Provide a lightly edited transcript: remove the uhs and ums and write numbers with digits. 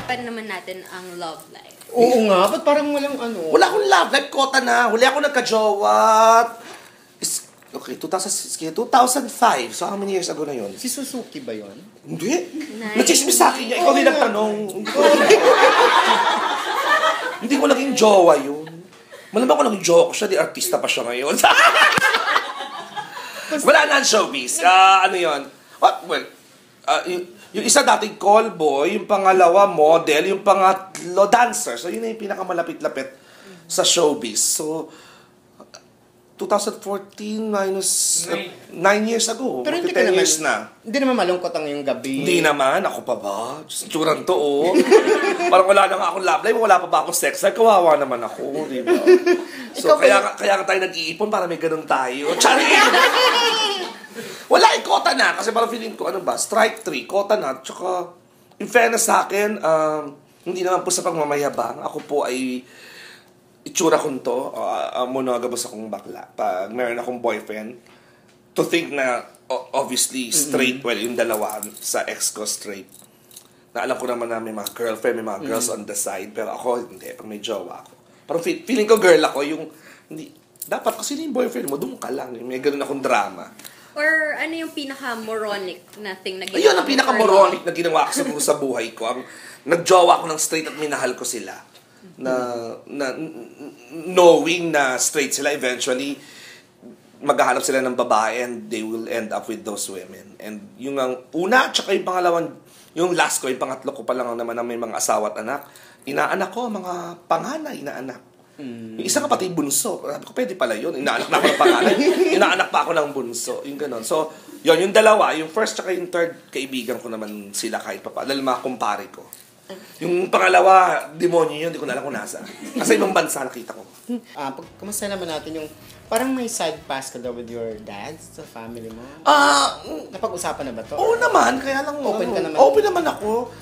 pag-usapan naman natin ang love life. Oo nga, ba't parang walang ano? Wala akong love life, kota na. Huli ako nagka-jowa. Okay, 2005. So, how many years ago na yun? Si Suzuki ba yun? Hindi. Nice. Nachismis sa akin niya. Ikaw din nagtanong. Hindi ko naging jowa yun. Malamang ko naging jowa ko siya. Di artista pa siya ngayon. Wala na ang showbiz. Ano yun? Well, yung isa dating call boy, yung pangalawa model, yung pangatlo dancer. So, yun na yung pinakamalapit-lapit sa showbiz. So, 2014 minus 9 years ago. Pero hindi 10 ka naman, years na. Hindi naman malungkot ang yung gabi. Hindi naman. Ako pa ba? Tsuran to, oh. Parang wala na nga akong love life. Wala pa ba akong sex life? Kawawa naman ako, di ba? So, kaya tayo nag-iipon para may ganun tayo. Charing! Wala, kota na. Kasi parang feeling ko, ano ba? Strike 3, kota na. Tsaka, in fairness sa akin, hindi naman po sa pagmamayabang. Ako po ay itsura kong to, monogamous akong bakla. Pag meron akong boyfriend, to think na, obviously, straight, well, yung dalawa sa ex ko straight. Na alam ko naman na may mga girlfriend, may mga girls on the side, pero ako, hindi, pag may jowa ako. Parang feeling ko girl ako, yung, hindi, dapat kasi yung boyfriend mo, doon ka lang, may ganun akong drama. Or ano yung pinaka-moronic na thing na ginawa? Ayun, ang pinaka-moronic na ginawa ko sa buhay ko. Nag-jowa ako ng straight at minahal ko sila. Na knowing na straight sila, eventually maghahanap sila ng babae and they will end up with those women. And yung ang una, tsaka yung pangalawang, yung last ko, yung pangatlo ko pa lang naman na may mga asawa at anak, inaanak ko, mga panganay na anak. Yung isang kapatid bunso, sabi ko, pwede pala yun, inaanak na ako ng panganay, inaanak pa ako ng bunso, yung ganon. So, yun, yung dalawa, yung first tsaka yung third, kaibigan ko naman sila kahit pa, dahil mga kumpare ko. Yung pangalawa, demonyo yun, hindi ko na alam kung nasa. Kasi ibang bansa nakita ko. Kamusta naman natin yung, parang may side pass ka daw with your dad sa family mo? Napag-usapan na ba to? Oo naman, kaya lang, Open ka naman. Open naman ako.